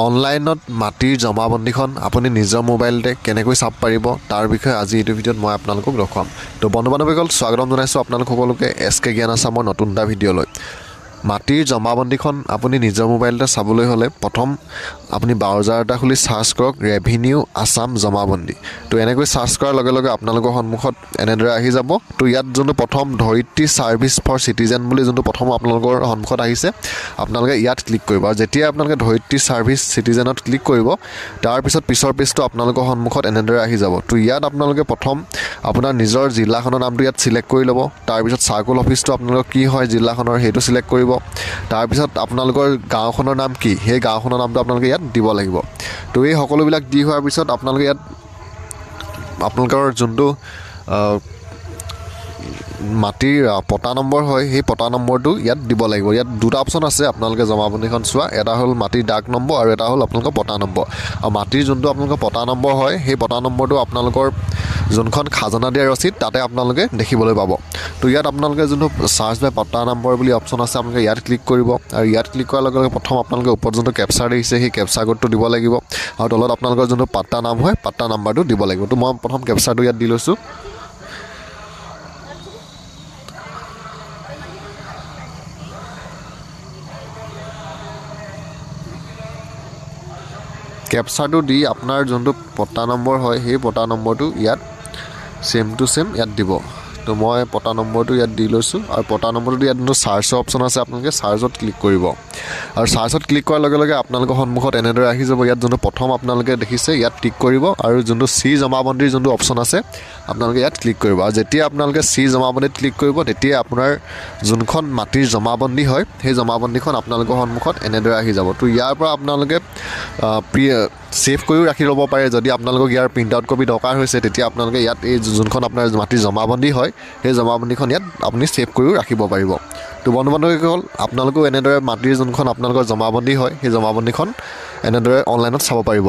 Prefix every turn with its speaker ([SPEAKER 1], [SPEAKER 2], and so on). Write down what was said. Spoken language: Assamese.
[SPEAKER 1] অনলাইনত মাটিৰ জমাবন্দীখন আপুনি নিজৰ মোবাইলতে কেনেকৈ চাব পাৰিব তাৰ বিষয়ে আজি এইটো ভিডিঅ'ত মই আপোনালোকক দেখুৱাম। তো বন্ধু বান্ধৱীসকল স্বাগতম জনাইছোঁ আপোনালোক সকলোকে SK জ্ঞান আসামৰ নতুন এটা ভিডিঅ'লৈ। মাটিৰ জমাবন্দীখন আপুনি নিজৰ মোবাইলতে চাবলৈ হ'লে প্ৰথম আপুনি ব্ৰাউজাৰ এটা খুলি চাৰ্চ কৰক ৰেভিনিউ আসাম জমাবন্দী। তো এনেকৈ চাৰ্চ কৰাৰ লগে লগে আপোনালোকৰ সন্মুখত এনেদৰে আহি যাব। তো ইয়াত যোনটো প্ৰথম ধৰিত্ৰী ছাৰ্ভিচ ফৰ চিটিজেন বুলি যোনটো প্ৰথম আপোনালোকৰ সন্মুখত আহিছে, আপোনালোকে ইয়াত ক্লিক কৰিব। আৰু যেতিয়া আপোনালোকে ধৰিত্ৰী ছাৰ্ভিচ চিটিজেনত ক্লিক কৰিব, তাৰপিছত পিছৰ পেজটো আপোনালোকৰ সন্মুখত এনেদৰে আহি যাব। তো ইয়াত আপোনালোকে প্ৰথম আপোনাৰ নিজৰ জিলাখনৰ নামটো ইয়াত ছিলেক্ট কৰি ল'ব। তাৰপিছত চাৰ্কল অফিচটো আপোনালোকৰ কি হয় জিলাখনৰ সেইটো ছিলেক্ট কৰিব। তাৰপিছত আপোনালোকৰ গাঁওখনৰ নাম কি, সেই গাঁওখনৰ নামটো আপোনালোকে ইয়াত দিব লাগিব। তো এই সকলোবিলাক দি হোৱাৰ পিছত আপোনালোকে ইয়াত আপোনালোকৰ যোনটো মাটিৰ পটা নম্বৰ হয় সেই পটা নম্বৰটো ইয়াত দিব লাগিব। ইয়াত দুটা অপশ্যন আছে আপোনালোকে জমাবন্দীখন চোৱা, এটা হ'ল মাটিৰ ডাক নম্বৰ আৰু এটা হ'ল আপোনালোকৰ পটা নম্বৰ। আৰু মাটিৰ যোনটো আপোনালোকৰ পটা নম্বৰ হয় সেই পটা নম্বৰটো আপোনালোকৰ যোনখন খাজনা দিয়া ৰচিদ তাতে আপোনালোকে দেখিবলৈ পাব। তো ইয়াত আপোনালোকে যোনটো চাৰ্চ বাই পটা নম্বৰ বুলি অপশ্যন আছে আপোনালোকে ইয়াত ক্লিক কৰিব। আৰু ইয়াত ক্লিক কৰাৰ লগে লগে প্ৰথম আপোনালোকে ওপৰত যোনটো কেপচাৰ দেখিছে সেই কেপচাৰ কোডটো দিব লাগিব। আৰু তলত আপোনালোকৰ যোনটো পাট্টা নাম হয় পাট্টা নাম্বাৰটো দিব লাগিব। তো মই প্ৰথম কেপচাৰটো ইয়াত দি লৈছোঁ। কেপচাৰটো দি আপোনাৰ যোনটো পটা নম্বৰ হয় সেই পটা নম্বৰটো ইয়াত ছেম টু ছেম ইয়াত দিব। তো মই পটা নম্বৰটো ইয়াত দি লৈছোঁ। আৰু পটা নম্বৰটো ইয়াত যোনটো চাৰ্চৰ অপশ্যন আছে আপোনালোকে চাৰ্চত ক্লিক কৰিব। আৰু চাৰ্চত ক্লিক কৰাৰ লগে লগে আপোনালোকৰ সন্মুখত এনেদৰে আহি যাব। ইয়াত যোনটো প্ৰথম আপোনালোকে দেখিছে ইয়াত ক্লিক কৰিব। আৰু যোনটো চি জমাবন্দীৰ যোনটো অপশ্যন আছে আপোনালোকে ইয়াত ক্লিক কৰিব। আৰু যেতিয়া আপোনালোকে চি জমাবন্দীত ক্লিক কৰিব তেতিয়া আপোনাৰ যোনখন মাটিৰ জমাবন্দী হয় সেই জমাবন্দীখন আপোনালোকৰ সন্মুখত এনেদৰে আহি যাব। তো ইয়াৰ পৰা আপোনালোকে ছেভ কৰিও ৰাখি ল'ব পাৰে। যদি আপোনালোকক ইয়াৰ প্ৰিণ্ট আউট কপি দৰকাৰ হৈছে তেতিয়া আপোনালোকে ইয়াত এই যোনখন আপোনাৰ মাটিৰ জমাবন্দী হয় সেই জমাবন্দীখন ইয়াত আপুনি ছেভ কৰিও ৰাখিব পাৰিব। তো বন্ধু বান্ধৱীসকল আপোনালোকেও এনেদৰে মাটিৰ যোনখন আপোনালোকৰ জমাবন্দী হয় সেই জমাবন্দীখন এনেদৰে অনলাইনত চাব পাৰিব।